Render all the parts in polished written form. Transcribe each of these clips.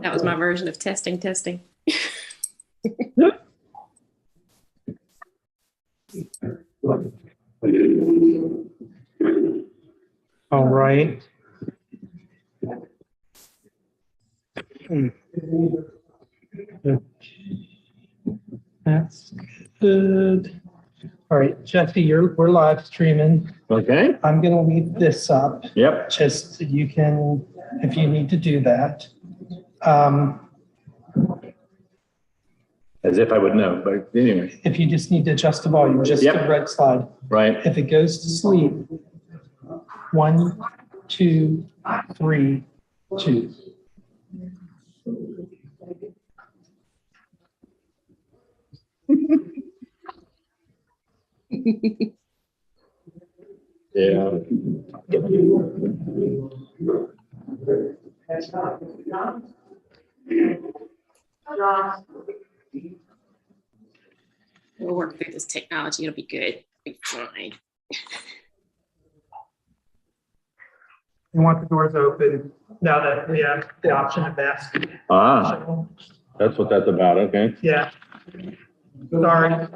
That was my version of testing. All right. That's good. All right, Jesse, we're live streaming. Okay. I'm gonna leave this up. Yep. Just so you can, if you need to do that. As if I would know, but anyway. If you just need to adjust the volume, just Yep. the red slide. Right. If it goes to sleep, 1, 2, 3, 2. Yeah. We'll work through this technology. It'll be good. It'll be fine. You want the doors open now that we have the option of mask. Ah, that's what that's about. Okay. Yeah. Sorry.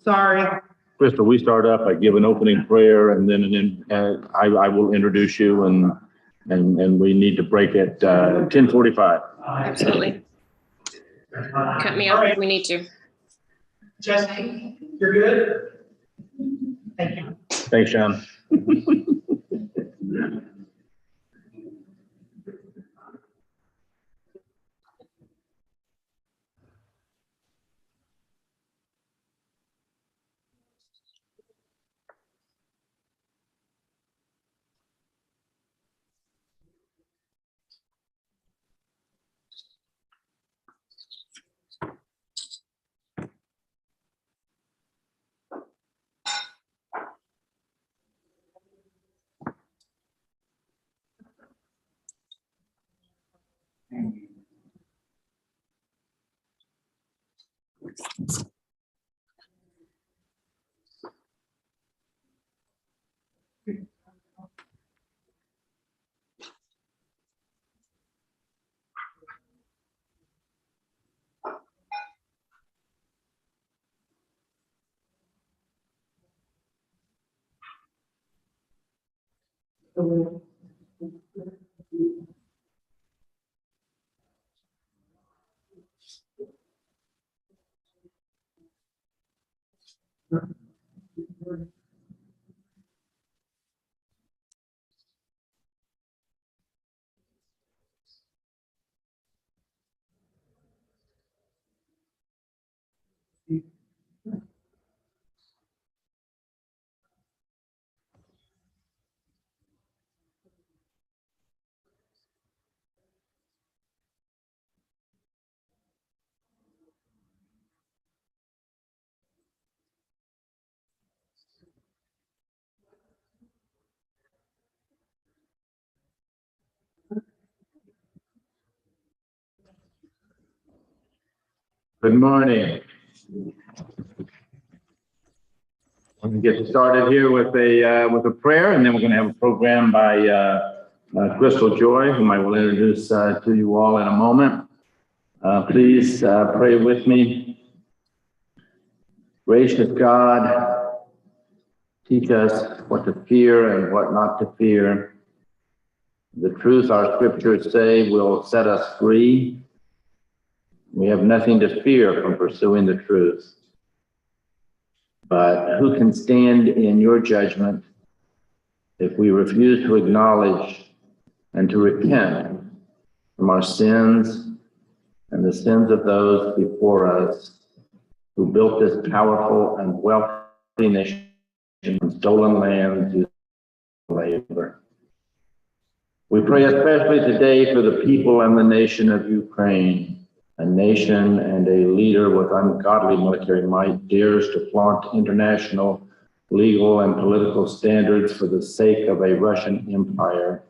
Sorry. Crystal, we start up. I give an opening prayer, and then I will introduce you, and we need to break at 10:45. Absolutely. Cut me off if we need to. Jesse, you're good? Thank you. Thanks, Sean. Good morning. We're going to get started here with a prayer, and then we're going to have a program by Crystal Joy, whom I will introduce to you all in a moment. Please pray with me. Gracious God, teach us what to fear and what not to fear. The truth our scriptures say will set us free. We have nothing to fear from pursuing the truth. But who can stand in your judgment if we refuse to acknowledge and to repent from our sins and the sins of those before us who built this powerful and wealthy nation on stolen land through labor? We pray especially today for the people and the nation of Ukraine. A nation and a leader with ungodly military might dares to flaunt international legal and political standards for the sake of a Russian empire.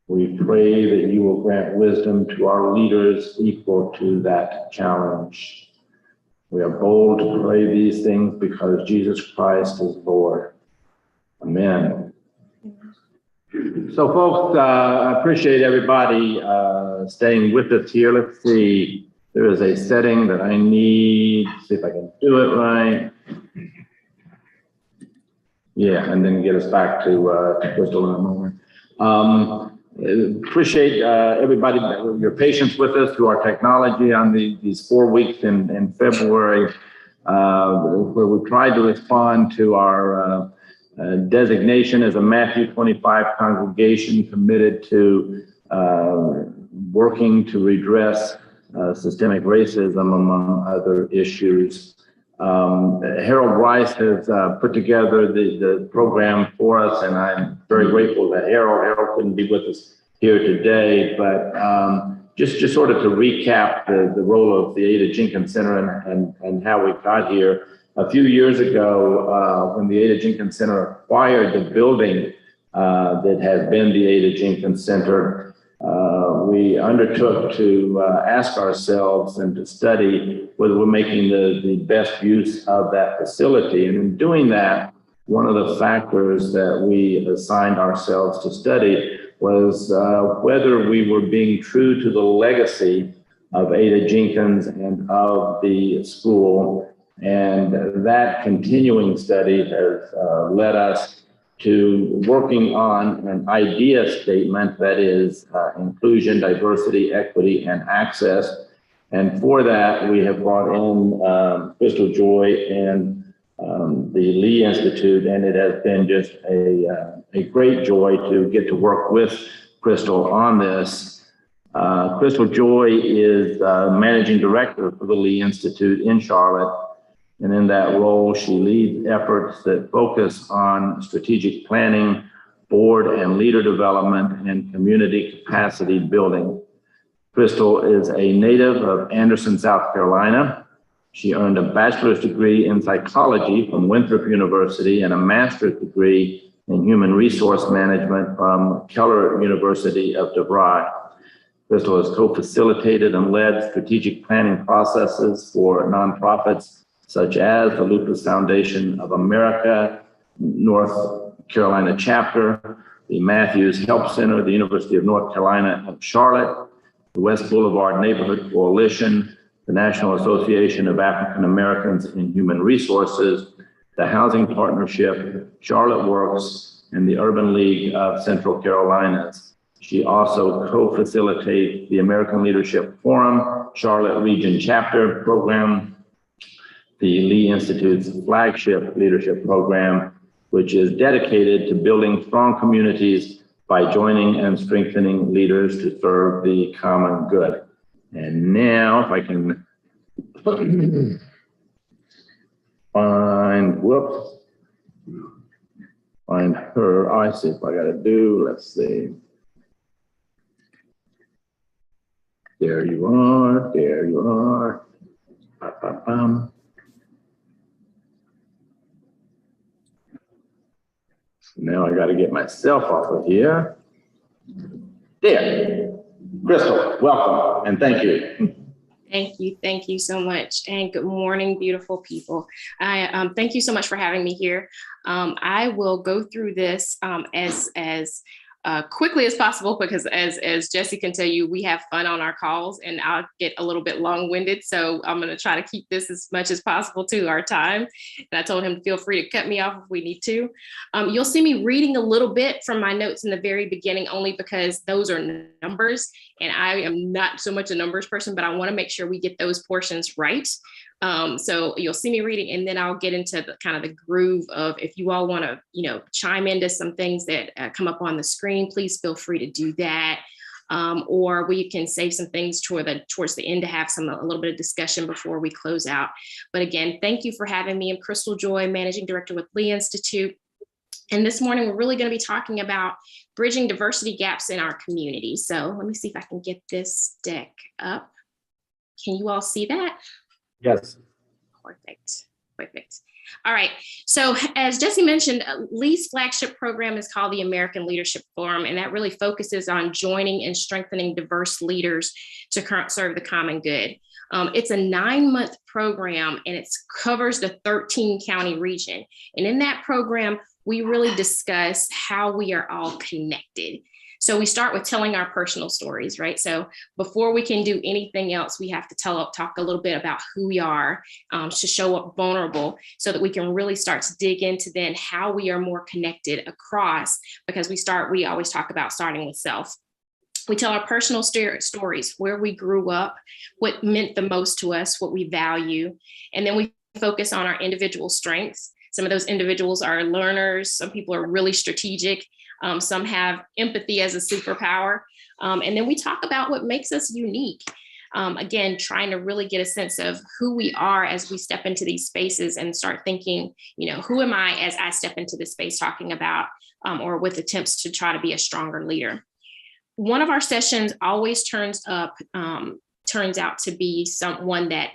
We pray that you will grant wisdom to our leaders equal to that challenge. We are bold to pray these things because Jesus Christ is Lord. Amen. So folks, I appreciate everybody staying with us here. Let's see, there is a setting that I need, see if I can do it right. Yeah, and then get us back to Crystal in a moment. Appreciate everybody, your patience with us through our technology on these 4 weeks in February, where we tried to respond to our designation as a Matthew 25 congregation committed to working to redress systemic racism, among other issues. Harold Rice has put together the program for us, and I'm very grateful that Harold couldn't be with us here today, but just sort of to recap the role of the Ada Jenkins Center and how we got here. A few years ago, when the Ada Jenkins Center acquired the building that has been the Ada Jenkins Center, we undertook to ask ourselves and to study whether we're making the best use of that facility. And in doing that, one of the factors that we assigned ourselves to study was whether we were being true to the legacy of Ada Jenkins and of the school. And that continuing study has led us to working on an idea statement that is inclusion, diversity, equity, and access. And for that, we have brought in Crystal Joy and the Lee Institute, and it has been just a great joy to get to work with Crystal on this. Crystal Joy is Managing Director for the Lee Institute in Charlotte. And in that role, she leads efforts that focus on strategic planning, board and leader development, and community capacity building. Crystal is a native of Anderson, South Carolina. She earned a bachelor's degree in psychology from Winthrop University and a master's degree in human resource management from Keller University of DeVry. Crystal has co-facilitated and led strategic planning processes for nonprofits such as the Lupus Foundation of America, North Carolina chapter, the Matthews Help Center, the University of North Carolina at Charlotte, the West Boulevard Neighborhood Coalition, the National Association of African Americans in Human Resources, the Housing Partnership, Charlotte Works, and the Urban League of Central Carolinas. She also co-facilitates the American Leadership Forum, Charlotte Region Chapter Program, the Lee Institute's flagship leadership program, which is dedicated to building strong communities by joining and strengthening leaders to serve the common good. And now, if I can find her, I see if I got to do, let's see. There you are, there you are. Now I got to get myself off of here. There. Crystal, welcome and thank you. Thank you so much. And good morning, beautiful people. I thank you so much for having me here. I will go through this as quickly as possible because as Jesse can tell you, we have fun on our calls and I'll get a little bit long-winded. So I'm going to try to keep this as much as possible to our time. And I told him to feel free to cut me off if we need to. You'll see me reading a little bit from my notes in the very beginning, only because those are numbers and I am not so much a numbers person, but I want to make sure we get those portions right. So you'll see me reading and then I'll get into the kind of the groove of, if you all want to, chime into some things that come up on the screen, please feel free to do that. Or we can save some things towards the end to have a little bit of discussion before we close out. But again, thank you for having me. I'm Crystal Joy, Managing Director with Lee Institute. And this morning, we're really going to be talking about bridging diversity gaps in our community. So let me see if I can get this deck up. Can you all see that? Yes. Perfect. All right. So as Jesse mentioned, Lee's flagship program is called the American Leadership Forum, and that really focuses on joining and strengthening diverse leaders to serve the common good. It's a 9-month program and it covers the 13 county region. And in that program, we really discuss how we are all connected. So we start with telling our personal stories, right? So before we can do anything else, we have to talk a little bit about who we are, to show up vulnerable so that we can really start to dig into then how we are more connected across, because we always talk about starting with self. We tell our personal stories, where we grew up, what meant the most to us, what we value, and then we focus on our individual strengths. Some of those individuals are learners. Some people are really strategic. Some have empathy as a superpower. And then we talk about what makes us unique. Again, trying to really get a sense of who we are as we step into these spaces and start thinking, who am I as I step into this space, talking about or with attempts to try to be a stronger leader. One of our sessions always turns out to be someone that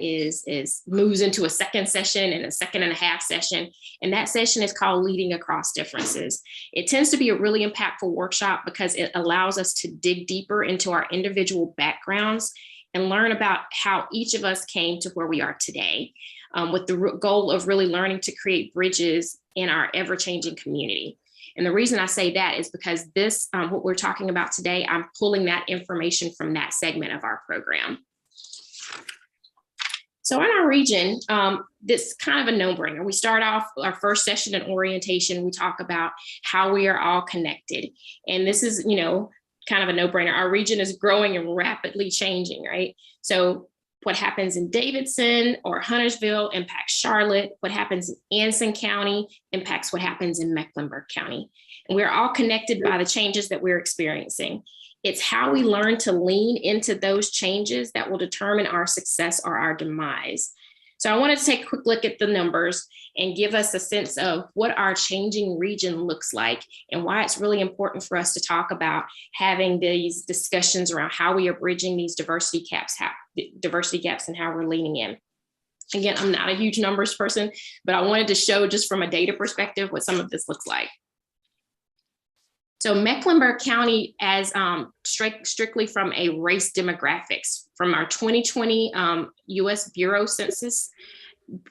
moves into a second session and a second and a half session. And that session is called Leading Across Differences. It tends to be a really impactful workshop because it allows us to dig deeper into our individual backgrounds and learn about how each of us came to where we are today, with the goal of really learning to create bridges in our ever-changing community. And the reason I say that is because this, what we're talking about today, I'm pulling that information from that segment of our program. So in our region, this is kind of a no-brainer. We start off our first session in orientation. We talk about how we are all connected. And this is, kind of a no-brainer. Our region is growing and rapidly changing, right? So what happens in Davidson or Huntersville impacts Charlotte. What happens in Anson County impacts what happens in Mecklenburg County. And we're all connected by the changes that we're experiencing. It's how we learn to lean into those changes that will determine our success or our demise. So I wanted to take a quick look at the numbers and give us a sense of what our changing region looks like and why it's really important for us to talk about having these discussions around how we are bridging these diversity gaps and how we're leaning in. Again, I'm not a huge numbers person, but I wanted to show just from a data perspective what some of this looks like. So Mecklenburg County, as strictly from a race demographics, from our 2020 US Bureau Census,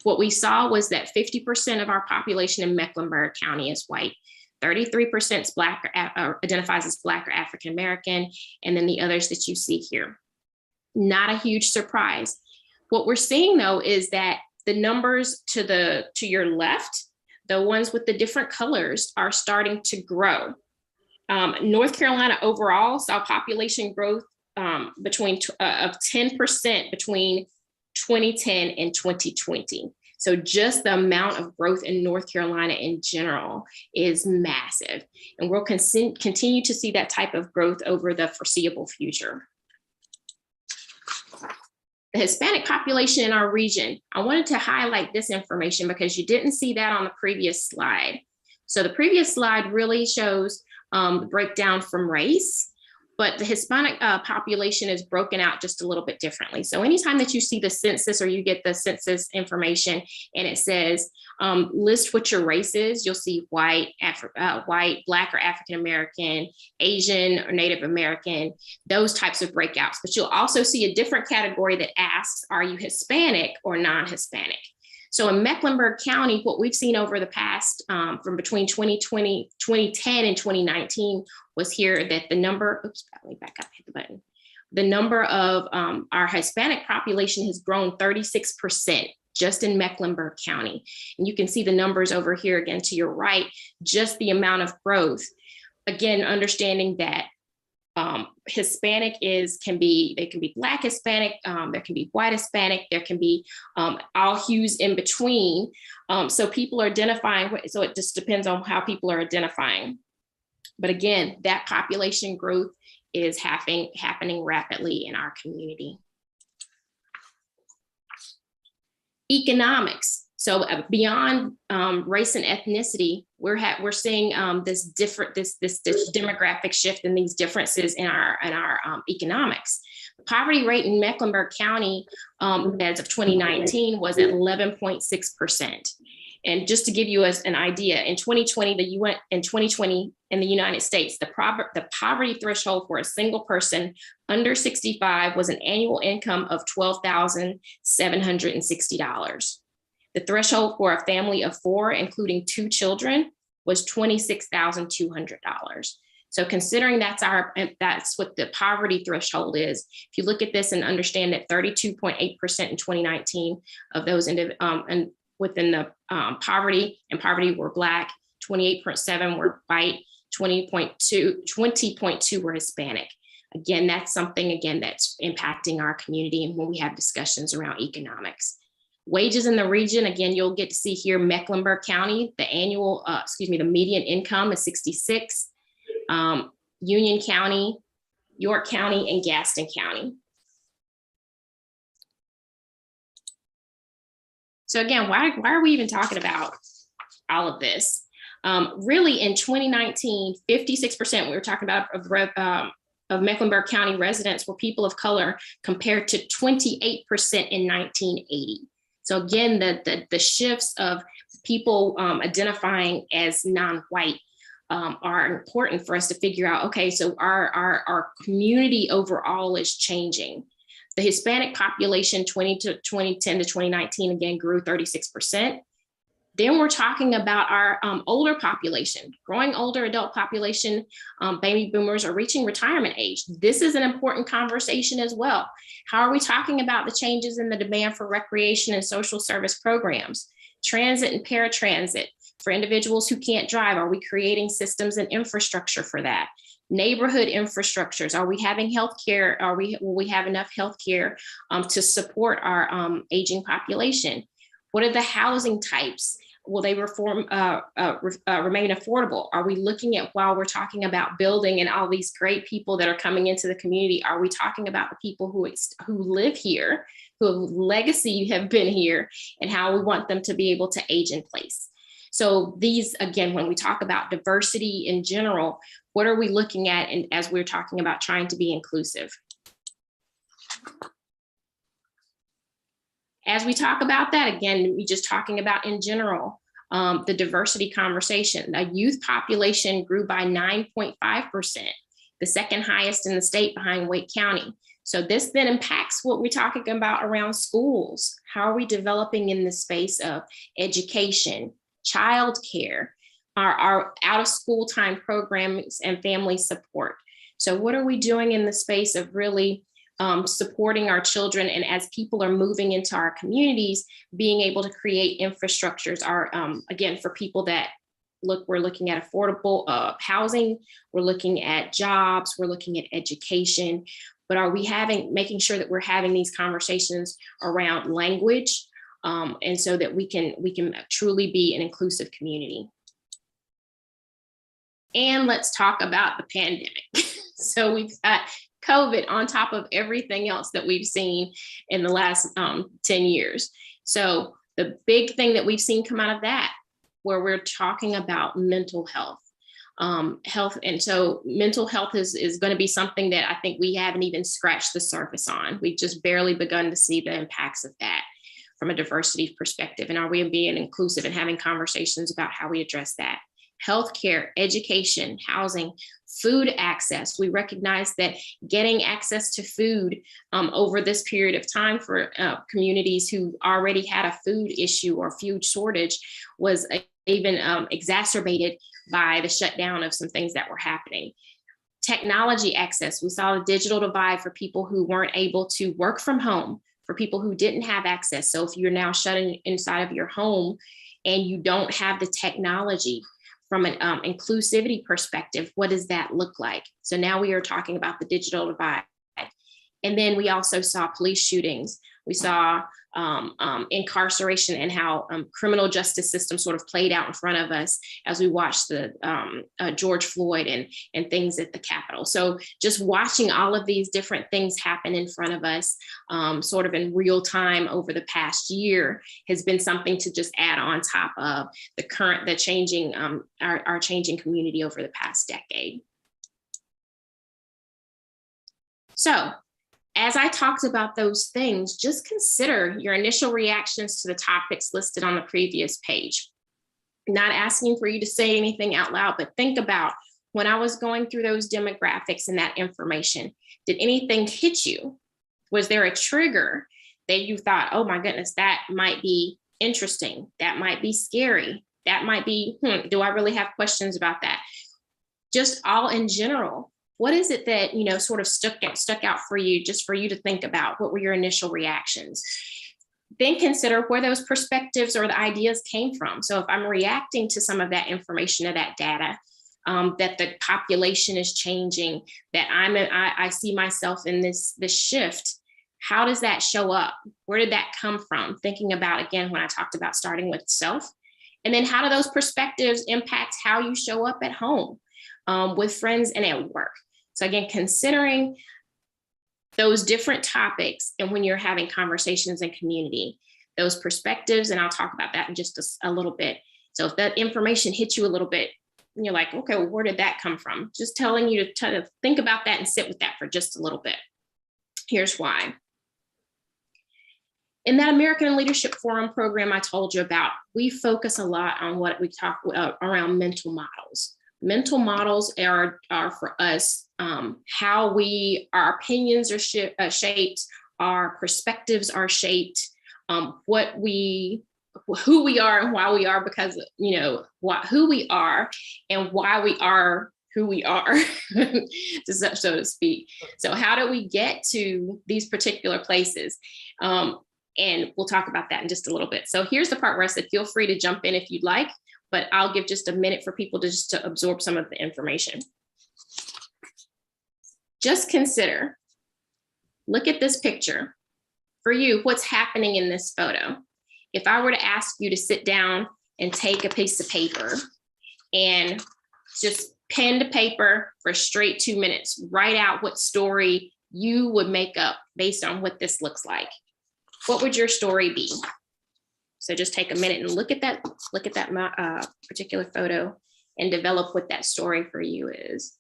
what we saw was that 50% of our population in Mecklenburg County is white, 33% is Black, identifies as Black or African American, and then the others that you see here. Not a huge surprise. What we're seeing though is that the numbers to your left, the ones with the different colors, are starting to grow. North Carolina overall saw population growth of 10% between 2010 and 2020. So just the amount of growth in North Carolina in general is massive. And we'll continue to see that type of growth over the foreseeable future. The Hispanic population in our region, I wanted to highlight this information because you didn't see that on the previous slide. So the previous slide really shows the breakdown from race, but the Hispanic population is broken out just a little bit differently. So anytime that you see the census or you get the census information and it says list what your race is, you'll see white, Black or African American, Asian or Native American, those types of breakouts. But you'll also see a different category that asks, are you Hispanic or non-Hispanic? So in Mecklenburg County, what we've seen over the past from between 2010 and 2019 was here that the number, let me back up, hit the button. The number of our Hispanic population has grown 36% just in Mecklenburg County. And you can see the numbers over here again to your right, just the amount of growth. Again, understanding that Hispanic can be Black Hispanic, there can be white Hispanic, there can be all hues in between. So people are identifying, so it just depends on how people are identifying. But again, that population growth is happening rapidly in our community. Economics. So beyond race and ethnicity, we're seeing this demographic shift and these differences in our economics. The poverty rate in Mecklenburg County as of 2019 was at 11.6%. And just to give you an idea, in 2020 in the United States, the poverty threshold for a single person under 65 was an annual income of $12,760. The threshold for a family of 4, including 2 children, was $26,200. So considering that's what the poverty threshold is, if you look at this and understand that 32.8% in 2019 of those and within the poverty were Black, 28.7 were white, 20.2 were Hispanic. Again, that's something that's impacting our community and when we have discussions around economics. Wages in the region, again, you'll get to see here Mecklenburg County, the median income is 66. Union County, York County, and Gaston County. So again, why are we even talking about all of this? Really in 2019, 56% we were talking about of Mecklenburg County residents were people of color compared to 28% in 1980. So again, the shifts of people identifying as non-white are important for us to figure out, okay, so our community overall is changing. The Hispanic population 2010 to 2019, again, grew 36%. Then we're talking about our older population, growing older adult population. Baby boomers are reaching retirement age. This is an important conversation as well. How are we talking about the changes in the demand for recreation and social service programs, transit and paratransit? For individuals who can't drive, are we creating systems and infrastructure for that? Neighborhood infrastructures, are we having healthcare? Will we have enough healthcare to support our aging population? What are the housing types? Will they remain affordable? Are we looking at, while we're talking about building and all these great people that are coming into the community, are we talking about the people who live here, whose legacy have been here, and how we want them to be able to age in place? So these, again, when we talk about diversity in general, what are we looking at and as we're talking about trying to be inclusive? As we talk about that, again, we're just talking about in general, the diversity conversation. The youth population grew by 9.5%, the second highest in the state behind Wake County. So this then impacts what we're talking about around schools. How are we developing in the space of education, childcare, our out of school time programs and family support? So what are we doing in the space of really supporting our children, and as people are moving into our communities, being able to create infrastructures are, again, for people that we're looking at affordable housing, we're looking at jobs, we're looking at education, but are we making sure that we're having these conversations around language, and so that we can truly be an inclusive community. And let's talk about the pandemic. So we've got COVID on top of everything else that we've seen in the last 10 years. So the big thing that we've seen come out of that, where we're talking about mental health. And so mental health is going to be something that I think we haven't even scratched the surface on. We've just barely begun to see the impacts of that from a diversity perspective. And are we being inclusive and having conversations about how we address that? Healthcare, education, housing, food access. We recognize that getting access to food over this period of time for communities who already had a food issue or food shortage was even exacerbated by the shutdown of some things that were happening. Technology access. We saw the digital divide for people who weren't able to work from home, for people who didn't have access. So if you're now shut inside of your home and you don't have the technology, from an inclusivity perspective, what does that look like? So now we are talking about the digital divide. And then we also saw police shootings. We saw incarceration and how criminal justice system sort of played out in front of us as we watched the George Floyd and things at the Capitol. So just watching all of these different things happen in front of us sort of in real time over the past year has been something to just add on top of the changing, our changing community over the past decade. So, as I talked about those things, just consider your initial reactions to the topics listed on the previous page. Not asking for you to say anything out loud, but think about when I was going through those demographics and that information, did anything hit you? Was there a trigger that you thought, oh my goodness, that might be interesting, that might be scary, That might be, do I really have questions about that? Just all in general, what is it that, you know, sort of stuck out for you, just for you to think about? What were your initial reactions? Then consider where those perspectives or the ideas came from. So if I'm reacting to some of that information or that data, that the population is changing, that I see myself in this shift, how does that show up? Where did that come from? Thinking about, again, when I talked about starting with self, and then how do those perspectives impact how you show up at home, with friends and at work? So again, considering those different topics, and when you're having conversations in community, those perspectives, and I'll talk about that in just a little bit. So if that information hits you a little bit, and you're like, okay, well, where did that come from? Just telling you to think about that and sit with that for just a little bit. Here's why. In that American Leadership Forum program I told you about, we focus a lot on what we talk around mental models. Mental models are for us how our opinions are shaped, our perspectives are shaped, who we are and why we are, because, you know, who we are and why we are who we are, so to speak. So how do we get to these particular places? And we'll talk about that in just a little bit. So here's the part where I said, feel free to jump in if you'd like, but I'll give just a minute for people to absorb some of the information. Just consider, look at this picture. For you, what's happening in this photo? If I were to ask you to sit down and take a piece of paper and just pen to paper for a straight 2 minutes, write out what story you would make up based on what this looks like, what would your story be? So just take a minute and look at that particular photo and develop what that story for you is.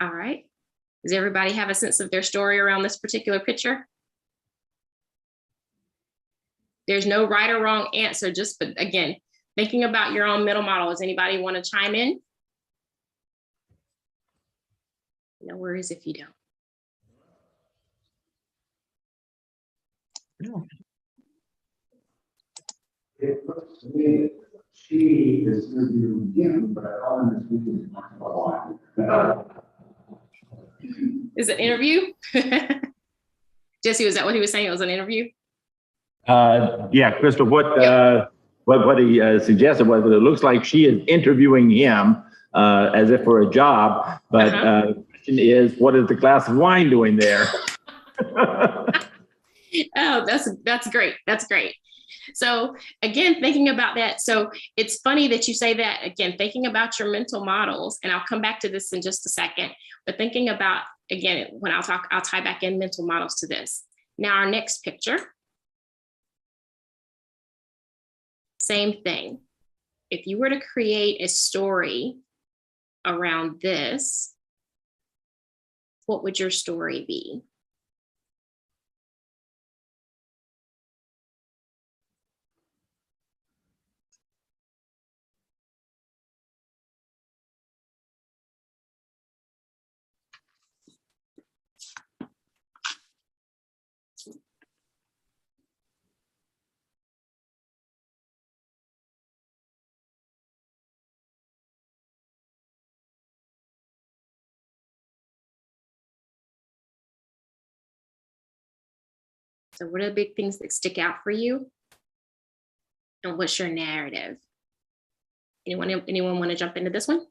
All right. Does everybody have a sense of their story around this particular picture? There's no right or wrong answer, but again, thinking about your own mental model. Does anybody want to chime in? No worries if you don't. No. It looks to me that she is interviewing him, but all in this meeting Is it an interview? Jesse, was that what he was saying? It was an interview? Yeah, Crystal, what he suggested was that it looks like she is interviewing him as if for a job, but the question is, what is the glass of wine doing there? Oh, that's great. That's great. So again, thinking about that. So it's funny that you say that. Again, thinking about your mental models, and I'll come back to this in just a second, but thinking about, again, when I'll tie back in mental models to this. Now our next picture. Same thing. If you were to create a story around this, what would your story be? So what are the big things that stick out for you? And what's your narrative? Anyone want to jump into this one?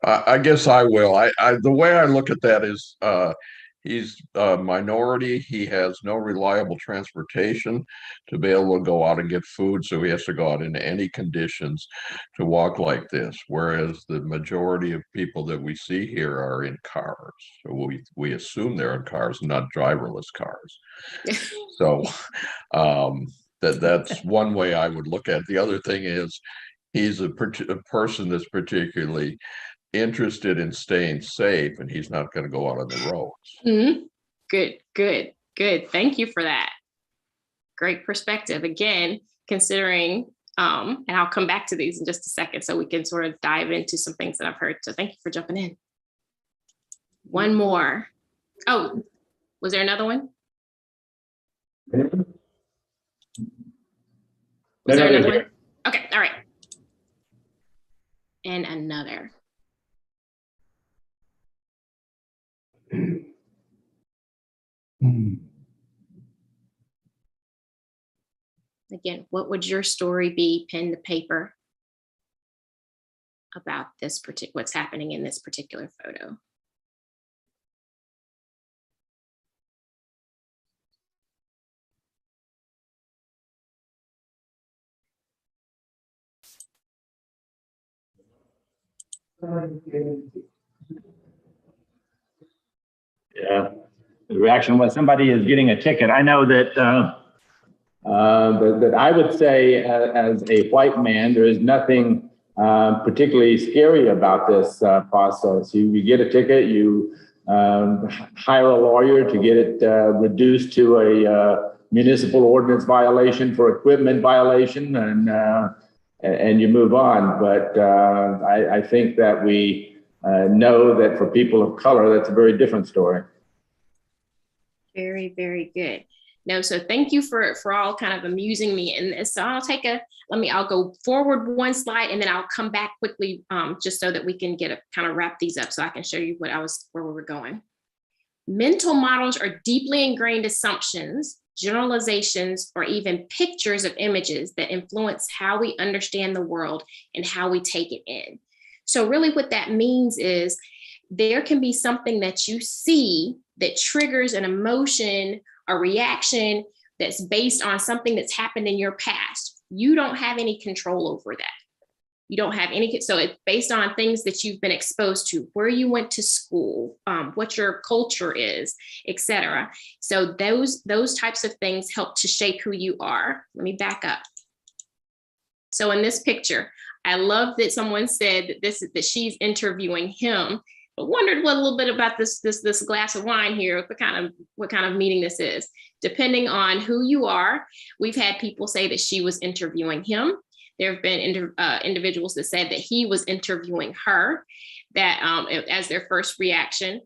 I guess I will. The way I look at that is he's a minority. He has no reliable transportation to be able to go out and get food. So he has to go out in any conditions to walk like this. Whereas the majority of people that we see here are in cars. So we assume they're in cars, not driverless cars. So that's one way I would look at it. The other thing is he's a person that's particularly interested in staying safe, and he's not going to go out on the roads. Mm-hmm. Good. Thank you for that. great perspective. Again, considering, and I'll come back to these in just a second so we can sort of dive into some things that I've heard. So thank you for jumping in. One more. Oh, was there another one? Was there another one? Okay, all right. And another. Again, what would your story be, pen to paper, about this what's happening in this particular photo? Yeah, the reaction was somebody is getting a ticket. I know that, that I would say as a white man, there is nothing particularly scary about this process. You get a ticket, you hire a lawyer to get it reduced to a municipal ordinance violation for equipment violation, and you move on. But I think that we know that for people of color, that's a very different story. Very, very good. No, so thank you for all kind of amusing me in this. So I'll go forward one slide and then I'll come back quickly just so that we can kind of wrap these up so I can show you where we were going. Mental models are deeply ingrained assumptions, generalizations, or even pictures of images that influence how we understand the world and how we take it in. So really what that means is there can be something that you see that triggers an emotion, a reaction that's based on something that's happened in your past. You don't have any control over that. You don't have any, so it's based on things that you've been exposed to, where you went to school, what your culture is, etc. So those types of things help to shape who you are. Let me back up. So in this picture, I love that someone said that she's interviewing him, but wondered a little bit about this glass of wine here, what kind of meeting this is. Depending on who you are, we've had people say that she was interviewing him. There have been individuals that said that he was interviewing her, that as their first reaction.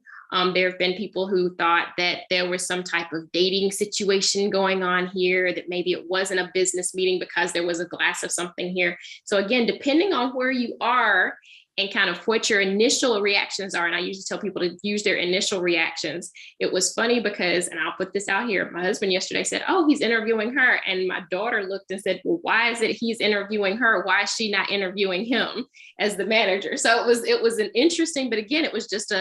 There have been people who thought that there was some type of dating situation going on here, that maybe it wasn't a business meeting because there was a glass of something here. So again, depending on where you are and kind of what your initial reactions are, and I usually tell people to use their initial reactions. It was funny because, and I'll put this out here, my husband yesterday said, oh, he's interviewing her. And my daughter looked and said, well, why is it he's interviewing her? Why is she not interviewing him as the manager? So it was an interesting, but again, it was just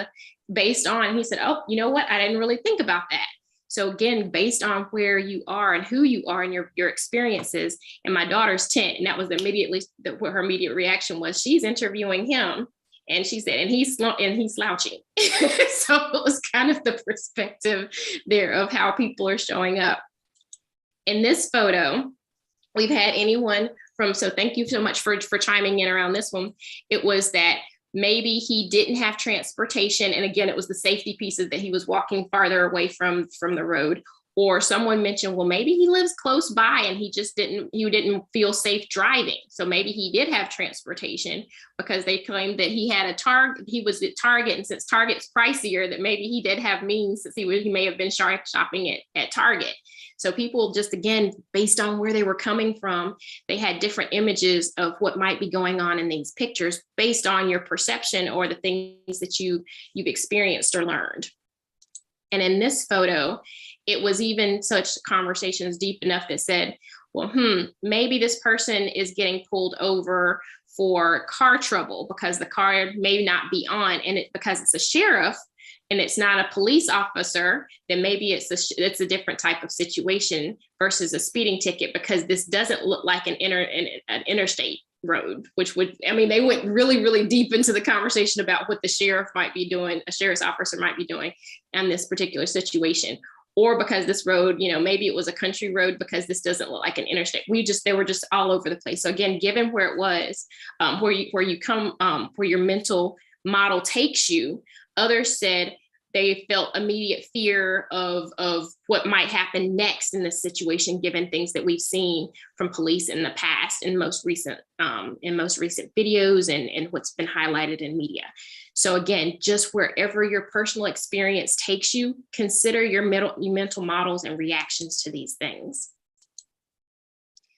based on, he said, oh, you know what? I didn't really think about that. So again, based on where you are and who you are and your experiences, and my daughter's 10, and that was immediately what her immediate reaction was. She's interviewing him, and she said, and he's slouching. So it was kind of the perspective there of how people are showing up. In this photo, we've had anyone from, so thank you so much for chiming in around this one. It was that maybe he didn't have transportation. And again, it was the safety pieces that he was walking farther away from the road. Or someone mentioned, well, maybe he lives close by and he didn't feel safe driving. So maybe he did have transportation, because they claimed that he was at Target, and since Target's pricier, that maybe he did have means, since he may have been shopping at Target. So people just, again, based on where they were coming from, they had different images of what might be going on in these pictures based on your perception or the things that you've experienced or learned. And in this photo, it was even such conversations deep enough that said, well, maybe this person is getting pulled over for car trouble because the car may not be on, and because it's a sheriff and it's not a police officer, then maybe it's a different type of situation versus a speeding ticket, because this doesn't look like an interstate road, which would, I mean, they went really, really deep into the conversation about what the sheriff might be doing, a sheriff's officer might be doing in this particular situation. Or because this road, maybe it was a country road, because this doesn't look like an interstate. They were just all over the place. So again, given where it was, where your mental model takes you, others said, they felt immediate fear of what might happen next in this situation, given things that we've seen from police in the past, in most recent videos and what's been highlighted in media. So again, just wherever your personal experience takes you, consider your mental models and reactions to these things.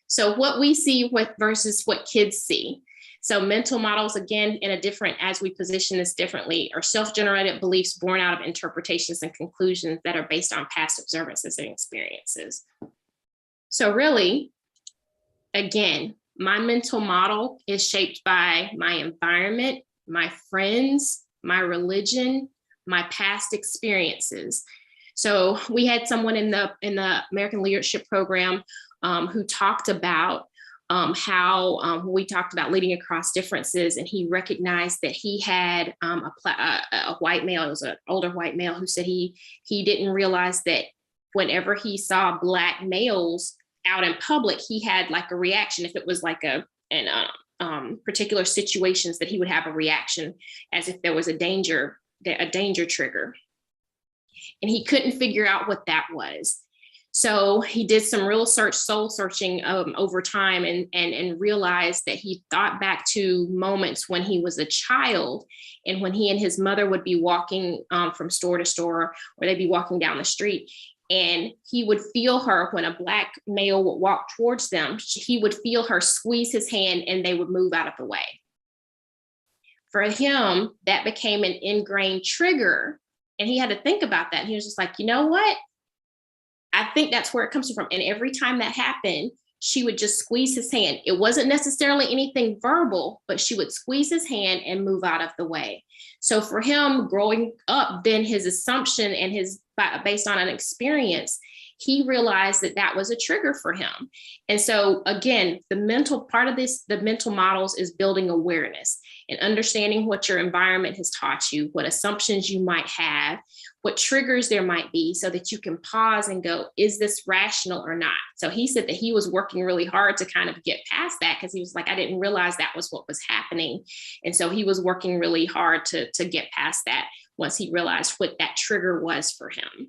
So what we see versus what kids see. So mental models, again, as we position this differently, are self-generated beliefs born out of interpretations and conclusions that are based on past observances and experiences. So really, again, my mental model is shaped by my environment, my friends, my religion, my past experiences. So we had someone in the American Leadership Program who talked about how we talked about leading across differences, and he recognized that he had a white male, it was an older white male, who said he didn't realize that whenever he saw Black males out in public, he had like a reaction. If it was like particular situations, that he would have a reaction as if there was a danger trigger, and he couldn't figure out what that was. So he did some real soul searching over time, and realized that he thought back to moments when he was a child, and when he and his mother would be walking from store to store, or they'd be walking down the street, and he would feel her when a Black male would walk towards them. He would feel her squeeze his hand, and they would move out of the way. For him, that became an ingrained trigger, and he had to think about that. And he was just like, you know what? I think that's where it comes from. And every time that happened, she would just squeeze his hand. It wasn't necessarily anything verbal, but she would squeeze his hand and move out of the way. So for him, growing up, then his assumption and based on an experience, he realized that that was a trigger for him. And so again, the mental part of this, the mental models, is building awareness and understanding what your environment has taught you, what assumptions you might have, what triggers there might be, so that you can pause and go, is this rational or not? So he said that he was working really hard to kind of get past that, because he was like, I didn't realize that was what was happening. And so he was working really hard to get past that once he realized what that trigger was for him.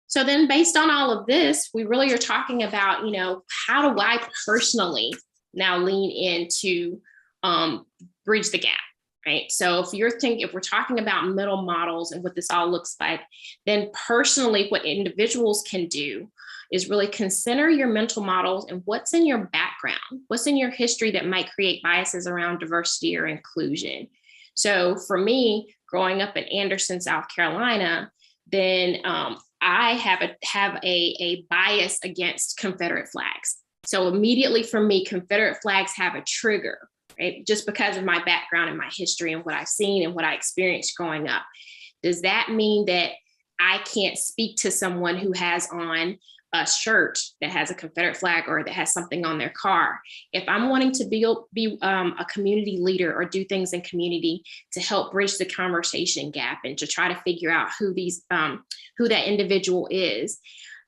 So then, based on all of this, we really are talking about, how do I personally now lean into bridge the gap, right? So if we're talking about middle models and what this all looks like, then personally, what individuals can do is really consider your mental models and what's in your background, what's in your history that might create biases around diversity or inclusion. So for me, growing up in Anderson, South Carolina, then I have a bias against Confederate flags. So immediately for me, Confederate flags have a trigger, right? Just because of my background and my history and what I've seen and what I experienced growing up. Does that mean that I can't speak to someone who has on a shirt that has a Confederate flag or that has something on their car? If I'm wanting to be a community leader or do things in community to help bridge the conversation gap and to try to figure out who that individual is,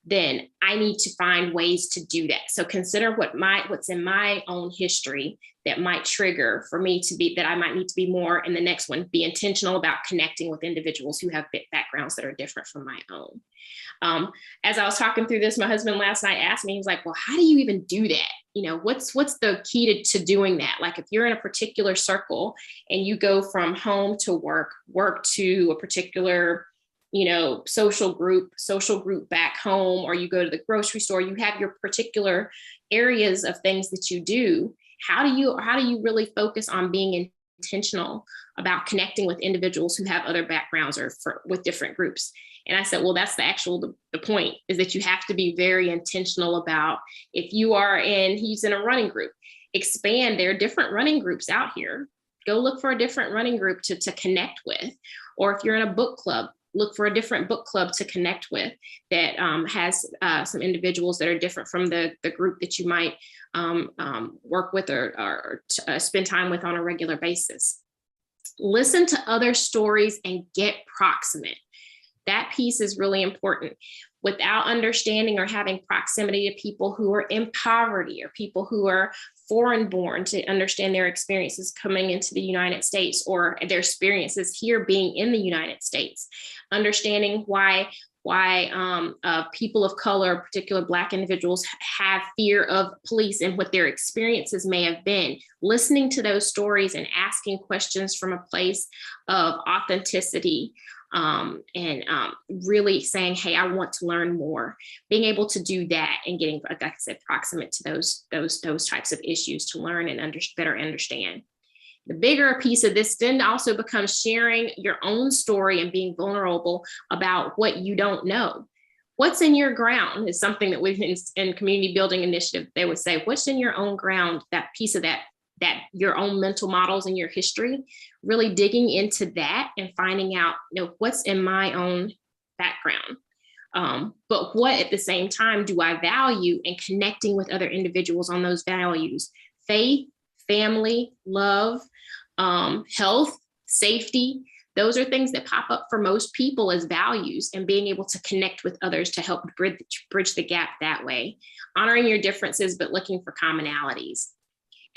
then I need to find ways to do that. So consider what's in my own history that might trigger for me that I might need to be more in the next one, be intentional about connecting with individuals who have backgrounds that are different from my own. As I was talking through this, my husband last night asked me, he was like, well, how do you even do that? What's the key to doing that? Like if you're in a particular circle and you go from home to work to a particular social group back home, or you go to the grocery store, you have your particular areas of things that you do. How do you really focus on being intentional about connecting with individuals who have other backgrounds or with different groups? And I said, well, that's the point, is that you have to be very intentional about, if he's in a running group, expand. There are different running groups out here. Go look for a different running group to connect with. Or if you're in a book club, look for a different book club to connect with that has some individuals that are different from the group that you might work with or spend time with on a regular basis. Listen to other stories and get proximate. That piece is really important. Without understanding or having proximity to people who are in poverty or people who are foreign born, to understand their experiences coming into the United States, or their experiences here being in the United States, understanding why people of color, particular Black individuals, have fear of police and what their experiences may have been, listening to those stories and asking questions from a place of authenticity, and really saying, hey, I want to learn more, being able to do that and getting, like I said, proximate to those types of issues to learn and better understand. The bigger piece of this then also becomes sharing your own story and being vulnerable about what you don't know. What's in your ground is something that we've in community building initiative, they would say, what's in your own ground, that piece of that your own mental models and your history, really digging into that and finding out, what's in my own background. But what at the same time do I value, and connecting with other individuals on those values: faith, family, love, health, safety. Those are things that pop up for most people as values, and being able to connect with others to help bridge the gap that way, honoring your differences, but looking for commonalities.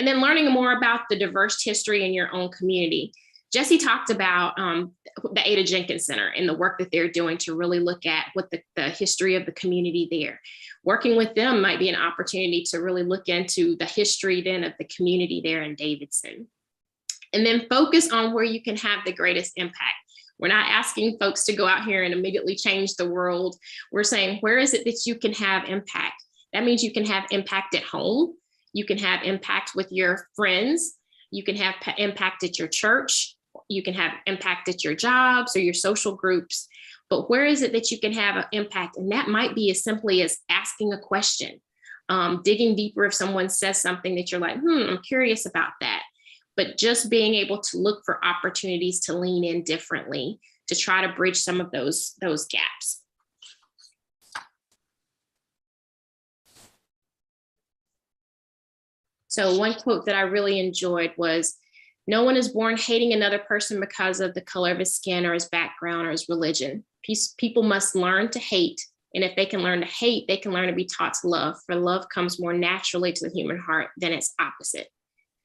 And then learning more about the diverse history in your own community. Jesse talked about the Ada Jenkins Center and the work that they're doing to really look at what the history of the community there. Working with them might be an opportunity to really look into the history then of the community there in Davidson. And then focus on where you can have the greatest impact. We're not asking folks to go out here and immediately change the world. We're saying, where is it that you can have impact? That means you can have impact at home. You can have impact with your friends. You can have impact at your church. You can have impact at your jobs or your social groups. But where is it that you can have an impact? And that might be as simply as asking a question, digging deeper if someone says something that you're like, I'm curious about that. But just being able to look for opportunities to lean in differently to try to bridge some of those gaps. So one quote that I really enjoyed was, "No one is born hating another person because of the color of his skin or his background or his religion. People must learn to hate. And if they can learn to hate, they can learn to be taught to love, for love comes more naturally to the human heart than its opposite."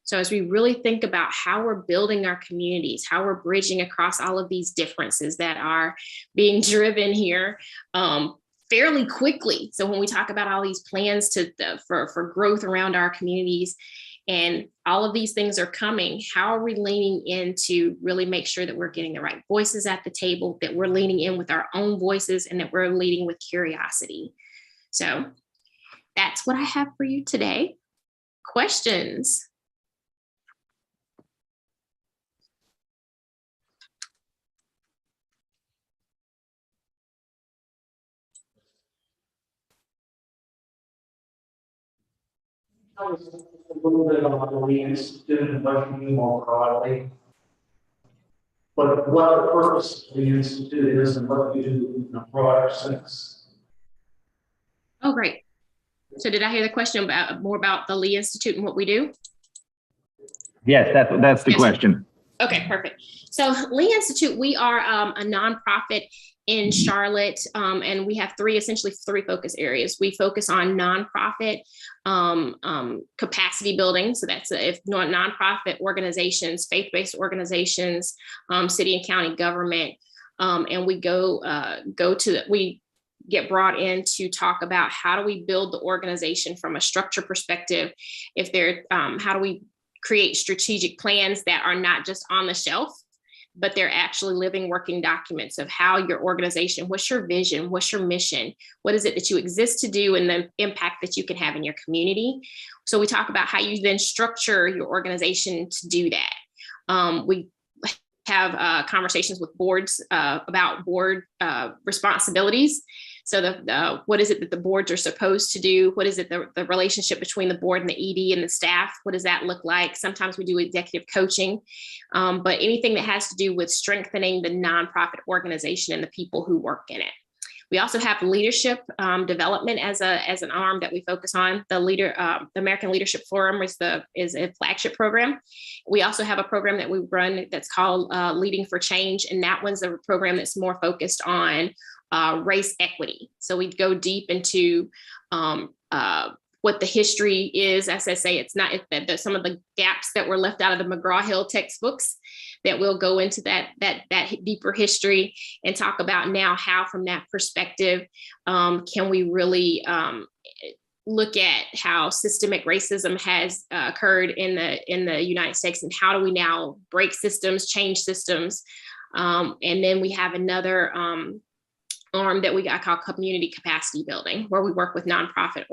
So as we really think about how we're building our communities, how we're bridging across all of these differences that are being driven here fairly quickly. So when we talk about all these plans for growth around our communities, and all of these things are coming, how are we leaning in to really make sure that we're getting the right voices at the table, that we're leaning in with our own voices, and that we're leading with curiosity? So that's what I have for you today. Questions? A little bit on the Lee Institute and looking more broadly. But what the purpose of the Institute is and what we do in a broader sense. Oh, great. So did I hear the question about more about the Lee Institute and what we do? Yes, that's the Yes. question. Okay, perfect. So Lee Institute, we are a nonprofit in Charlotte, and we have essentially three focus areas. We focus on nonprofit capacity building. So that's nonprofit organizations, faith-based organizations, city and county government, and we we get brought in to talk about how do we build the organization from a structure perspective. How do we create strategic plans that are not just on the shelf, but they're actually living, working documents of how your organization, what's your vision, what's your mission, what is it that you exist to do, and the impact that you can have in your community. So we talk about how you then structure your organization to do that. We have conversations with boards about board responsibilities. So what is it that the boards are supposed to do? What is it, the relationship between the board and the ED and the staff? What does that look like? Sometimes we do executive coaching, but anything that has to do with strengthening the nonprofit organization and the people who work in it. We also have leadership development as an arm that we focus on. The American Leadership Forum is a flagship program. We also have a program that we run that's called Leading for Change, and that one's a program that's more focused on race equity. So we go deep into what the history is. As I say, it's not that some of the gaps that were left out of the McGraw-Hill textbooks, that we'll go into that deeper history and talk about now how, from that perspective, can we really look at how systemic racism has occurred in the United States, and how do we now break systems, change systems. And then we have another arm that I call community capacity building, where we work with nonprofits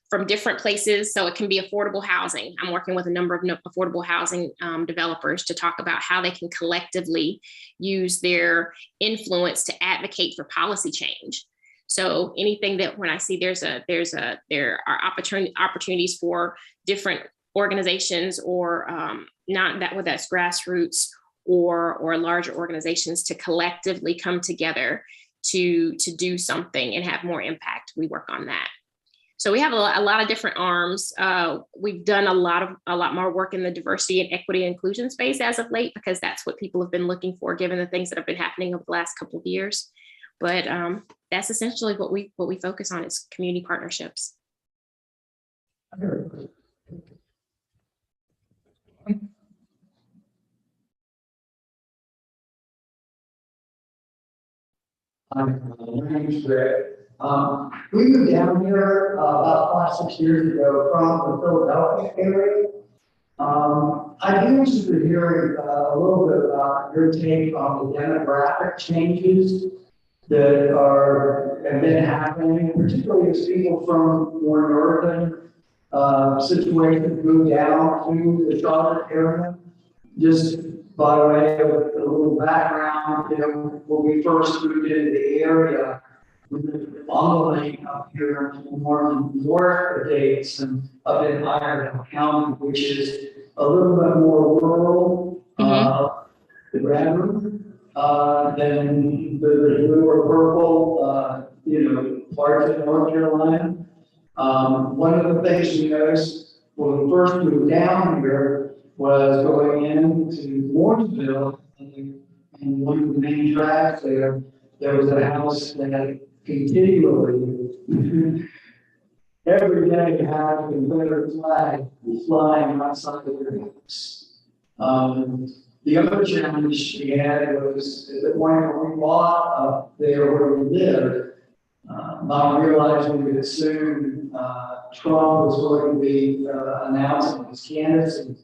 from different places. So it can be affordable housing. I'm working with a number of affordable housing developers to talk about how they can collectively use their influence to advocate for policy change. So anything that, when I see there are opportunities for different organizations, or not that, whether that's grassroots or larger organizations, to collectively come together to do something and have more impact, we work on that. So we have a lot of different arms. We've done a lot more work in the diversity and equity and inclusion space as of late, because that's what people have been looking for, given the things that have been happening over the last couple of years. But that's essentially what we focus on, is community partnerships. My name's Greg. We moved down here about 5-6 years ago from the Philadelphia area. I'd be interested in hearing a little bit about your take on the demographic changes that have been happening, particularly as people from more northern situations move down to the Charlotte area. Just by way of a little background, when we first moved into the area, we were following up here more north of Dates and up in Iredell County, which is a little bit more rural, the grammar, than the newer purple, parts of North Carolina. One of the things we noticed when we first moved down here was going into Mooresville, and one of the main tracks there was a house that continually, every day, had a Confederate flag flying outside of their house. The other challenge we had was that when we bought up there where we lived, not realizing that soon Trump was going to be announcing his candidacy.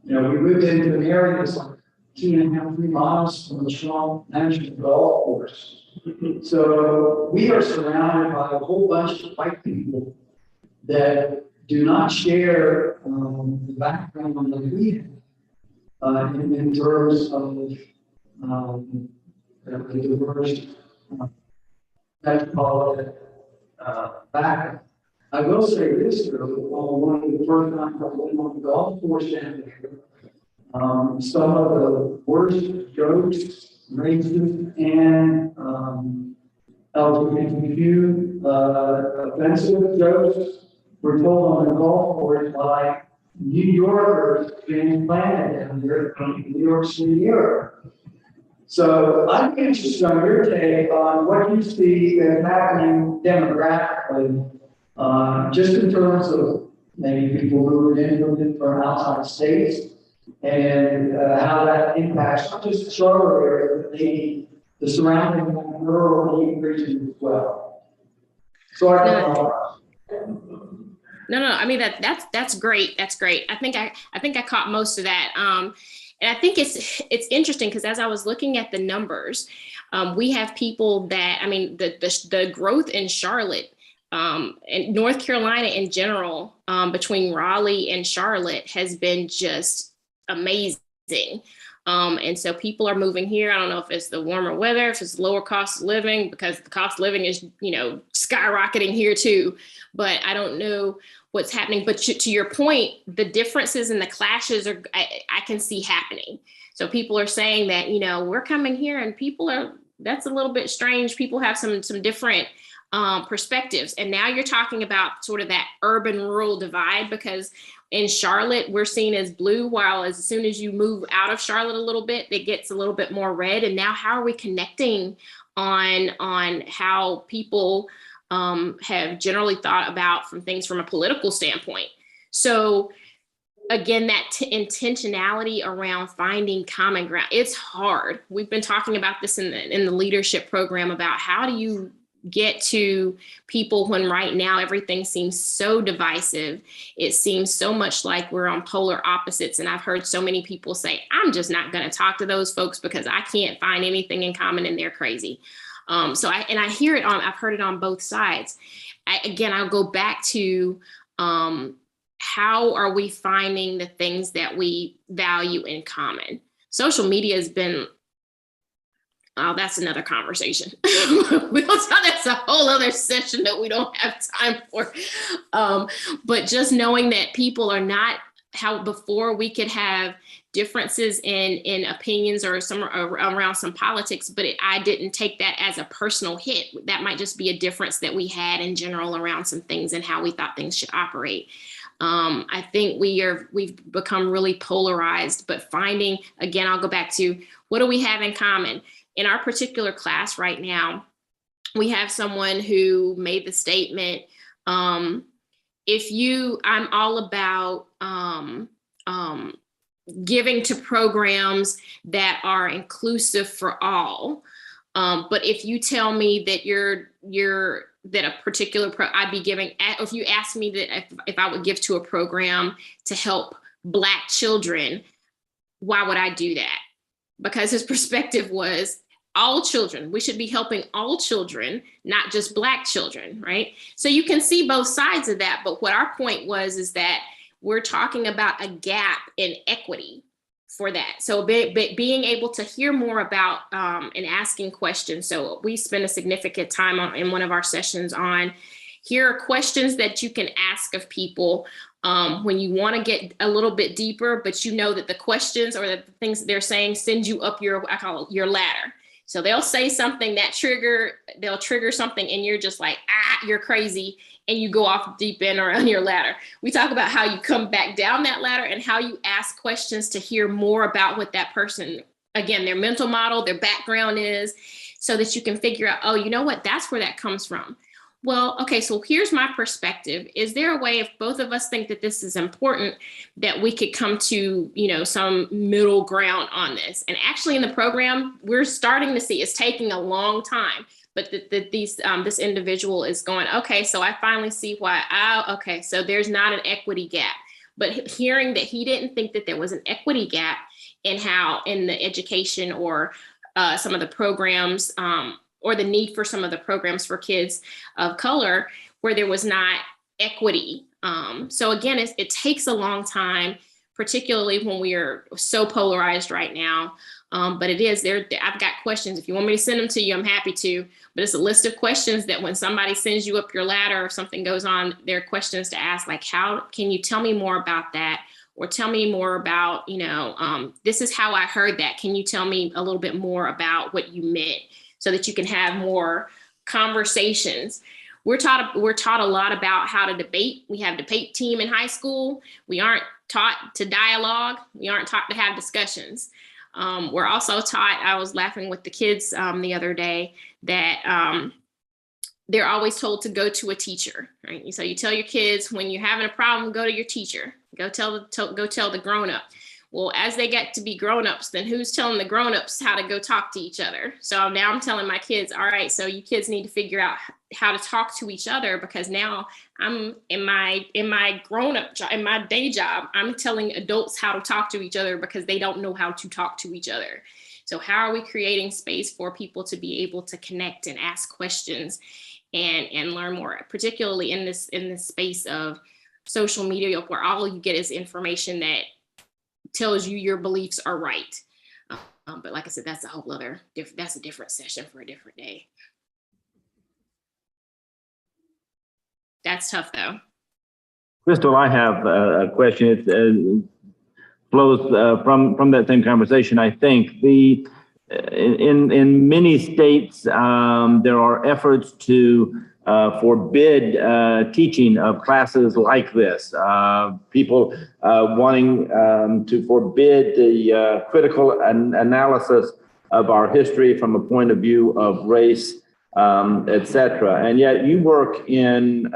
We moved into an area that's like 2.5, 3 miles from the Trump National Golf Course. So we are surrounded by a whole bunch of white people that do not share the background that we have in terms of the diverse metropolitan background. I will say this, one of the first times I went on the golf course down there, some of the worst jokes, racist and LGBTQ offensive jokes were told on the golf course by New Yorkers being planted down there from New York City area. So I'd be interested on your take on what you see is happening demographically, just in terms of maybe people moving in from outside states, and how that impacts not just the Charlotte area, but maybe the surrounding rural region as well. So No. I mean, that's great. That's great. I think I caught most of that. And I think it's interesting, because as I was looking at the numbers, we have people that, I mean, the growth in Charlotte and North Carolina in general, between Raleigh and Charlotte, has been just amazing. And so people are moving here. I don't know if it's the warmer weather, if it's lower cost of living, because the cost of living is, skyrocketing here too. But I don't know what's happening. But to your point, the differences and the clashes I can see happening. So people are saying that, we're coming here and that's a little bit strange. People have some different perspectives. And now you're talking about sort of that urban rural divide, because in Charlotte, we're seen as blue, while as soon as you move out of Charlotte a little bit, it gets a little bit more red. And now how are we connecting on how people have generally thought about from things from a political standpoint. So again, that intentionality around finding common ground, it's hard. We've been talking about this in the leadership program about how do you get to people when right now everything seems so divisive. It seems so much like we're on polar opposites. And I've heard so many people say, I'm just not going to talk to those folks because I can't find anything in common and they're crazy. I hear it I've heard it on both sides. I'll go back to how are we finding the things that we value in common? Social media has been, that's another conversation. That's a whole other session that we don't have time for. But just knowing that people are not how before we could have differences in opinions or some around some politics, but I didn't take that as a personal hit. That might just be a difference that we had in general around some things and how we thought things should operate. I think we've become really polarized, but finding, again, I'll go back to what do we have in common? In our particular class right now, we have someone who made the statement, I'm all about giving to programs that are inclusive for all. But if you tell me that that a particular I'd be giving, if you ask me that if I would give to a program to help Black children, why would I do that? Because his perspective was all children. We should be helping all children, not just Black children, right? So you can see both sides of that. But what our point was is that we're talking about a gap in equity for that. So being able to hear more about and asking questions. So we spend a significant time in one of our sessions on, here are questions that you can ask of people when you want to get a little bit deeper, but you know that the questions or the things they're saying send you up your ladder. So they'll say something they'll trigger something and you're just like, you're crazy. And you go off deep end or on your ladder. We talk about how you come back down that ladder and how you ask questions to hear more about what that person, again, their mental model, their background is, so that you can figure out, oh, you know what, that's where that comes from. Well, okay, so here's my perspective. Is there a way, if both of us think that this is important, that we could come to, some middle ground on this? And actually in the program, we're starting to see it's taking a long time. But this individual is going, okay, so I finally see why. Okay, so there's not an equity gap. But hearing that he didn't think that there was an equity gap in the education or some of the programs or the need for some of the programs for kids of color where there was not equity. So again, it takes a long time, particularly when we are so polarized right now. But it is there. I've got questions. If you want me to send them to you, I'm happy to. But it's a list of questions that when somebody sends you up your ladder or something goes on, there are questions to ask, like, how can you tell me more about that? Or tell me more about, this is how I heard that. Can you tell me a little bit more about what you meant, so that you can have more conversations? We're taught a lot about how to debate. We have a debate team in high school. We aren't taught to dialogue. We aren't taught to have discussions. We're also taught, I was laughing with the kids the other day, that they're always told to go to a teacher, right? So you tell your kids, when you're having a problem, go to your teacher, go tell the grown-up. Well, as they get to be grown-ups, then who's telling the grown-ups how to go talk to each other? So now I'm telling my kids, all right, so you kids need to figure out how to talk to each other, because now I'm in my grown-up job, in my day job, I'm telling adults how to talk to each other because they don't know how to talk to each other. So how are we creating space for people to be able to connect and ask questions and learn more, particularly in this space of social media, where all you get is information that tells you your beliefs are right. But like I said, that's a whole other, that's a different session for a different day. That's tough though. Crystal, I have a question. It flows from that same conversation. I think in many states there are efforts to forbid teaching of classes like this. People wanting to forbid the critical analysis of our history from a point of view of race et cetera. And yet you work in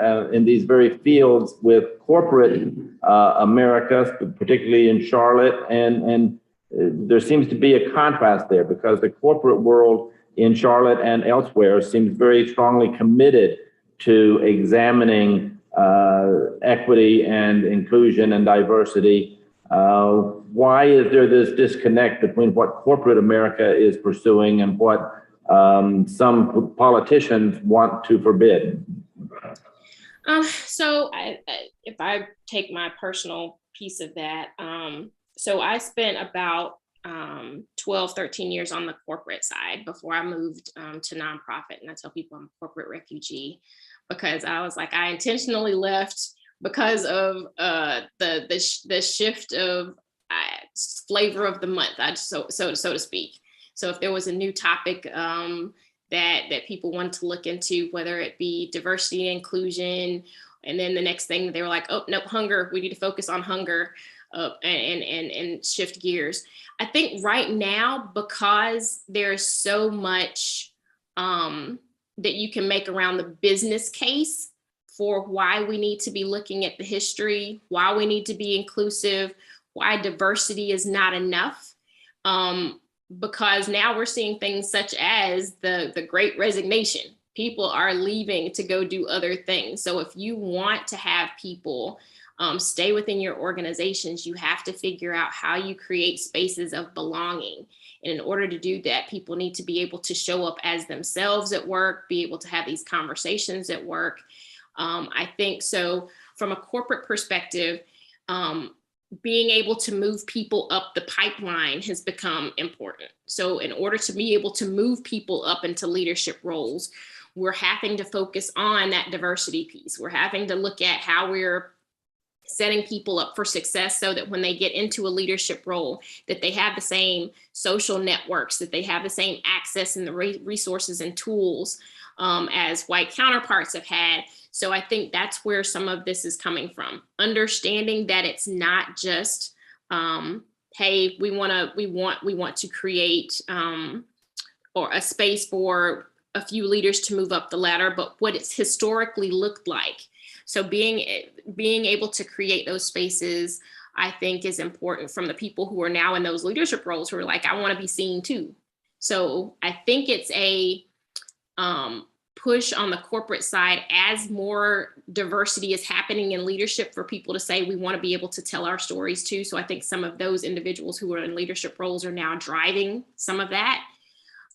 these very fields with corporate America, particularly in Charlotte, and there seems to be a contrast there because the corporate world in Charlotte and elsewhere seems very strongly committed to examining equity and inclusion and diversity. Why is there this disconnect between what corporate America is pursuing and what some politicians want to forbid? So if I take my personal piece of that, so I spent about 12, 13 years on the corporate side before I moved to nonprofit. And I tell people I'm a corporate refugee because I was like, I intentionally left because of the shift of flavor of the month, so to speak. So if there was a new topic that people wanted to look into, whether it be diversity and inclusion, and then the next thing they were like, oh no, hunger, we need to focus on hunger and shift gears. I think right now, because there's so much that you can make around the business case for why we need to be looking at the history, why we need to be inclusive, why diversity is not enough. Because now we're seeing things such as the Great Resignation. People are leaving to go do other things. So if you want to have people stay within your organizations, you have to figure out how you create spaces of belonging. And in order to do that, people need to be able to show up as themselves at work, be able to have these conversations at work. I think so from a corporate perspective, being able to move people up the pipeline has become important. So in order to be able to move people up into leadership roles, we're having to focus on that diversity piece. We're having to look at how we're setting people up for success so that when they get into a leadership role, that they have the same social networks, that they have the same access and the resources and tools as white counterparts have had. So I think that's where some of this is coming from. Understanding that it's not just, hey, we want to create or a space for a few leaders to move up the ladder, but what it's historically looked like. So being able to create those spaces, I think, is important from the people who are now in those leadership roles who are like, I want to be seen too. So I think it's a push on the corporate side as more diversity is happening in leadership for people to say, we want to be able to tell our stories too. So I think some of those individuals who are in leadership roles are now driving some of that.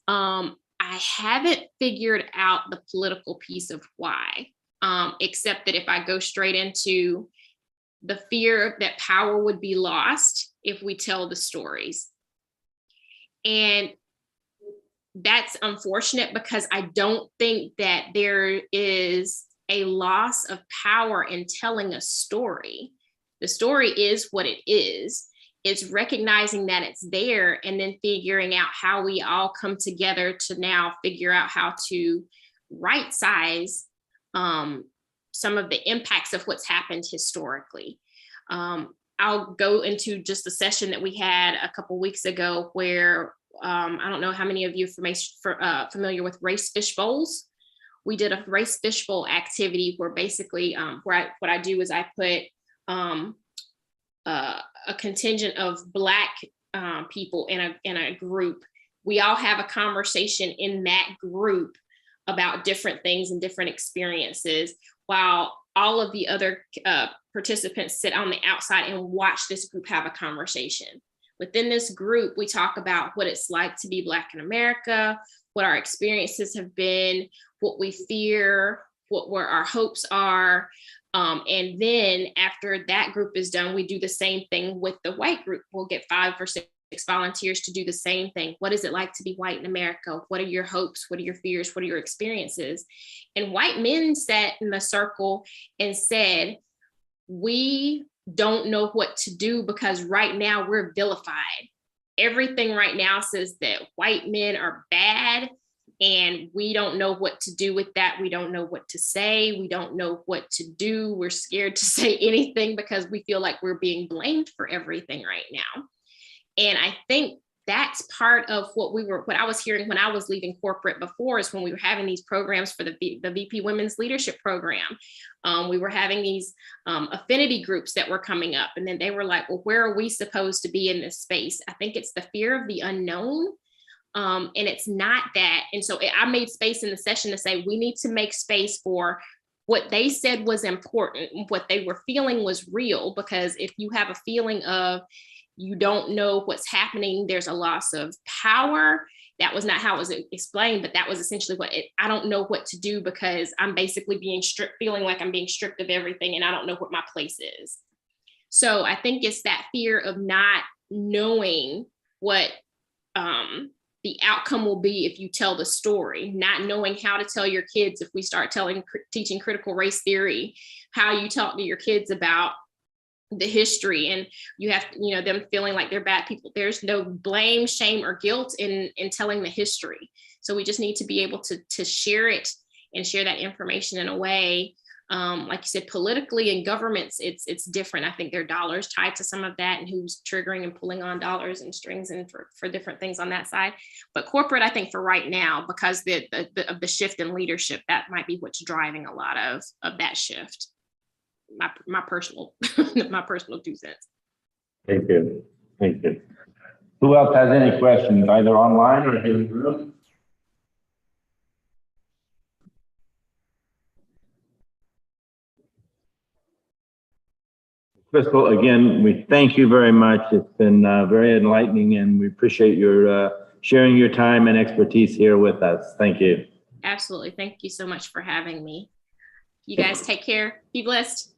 I haven't figured out the political piece of why. Except that if I go straight into the fear that power would be lost if we tell the stories. And that's unfortunate because I don't think that there is a loss of power in telling a story. The story is what it is. It's recognizing that it's there and then figuring out how we all come together to now figure out how to right size some of the impacts of what's happened historically. I'll go into just a session that we had a couple weeks ago where I don't know how many of you are familiar with race fishbowls. We did a race fishbowl activity where basically what I do is I put a contingent of Black people in a group. We all have a conversation in that group about different things and different experiences, while all of the other participants sit on the outside and watch this group have a conversation. Within this group, we talk about what it's like to be Black in America, what our experiences have been, what we fear, where our hopes are. And then after that group is done, we do the same thing with the white group. We'll get 5 or 6 volunteers to do the same thing. What is it like to be white in America? What are your hopes? What are your fears? What are your experiences? And white men sat in the circle and said, we don't know what to do because right now we're vilified. Everything right now says that white men are bad and we don't know what to do with that. We don't know what to say. We don't know what to do. We're scared to say anything because we feel like we're being blamed for everything right now. And I think that's part of what I was hearing when I was leaving corporate before, is when we were having these programs for the VP Women's Leadership Program. We were having these affinity groups that were coming up, and then they were like, well, where are we supposed to be in this space? I think it's the fear of the unknown. And it's not that. And so I made space in the session to say, we need to make space for what they said was important, what they were feeling was real, because if you have a feeling of you don't know what's happening, there's a loss of power. That was not how it was explained, but that was essentially I don't know what to do because I'm basically being stripped, feeling like I'm being stripped of everything, and I don't know what my place is. So I think it's that fear of not knowing what the outcome will be if you tell the story, not knowing how to tell your kids. If we start teaching critical race theory, how you talk to your kids about the history, and you have, them feeling like they're bad people. There's no blame, shame, or guilt in telling the history. So we just need to be able to share it and share that information in a way, like you said, politically in governments, it's different. I think there are dollars tied to some of that, and who's triggering and pulling on dollars and strings and for different things on that side. But corporate, I think for right now, because of the shift in leadership, that might be what's driving a lot of that shift. My personal 2 cents. Thank you. Thank you. Who else has any questions, either online or here in the room? Crystal, again, we thank you very much. It's been very enlightening, and we appreciate your sharing your time and expertise here with us. Thank you. Absolutely. Thank you so much for having me. You guys take care. Be blessed.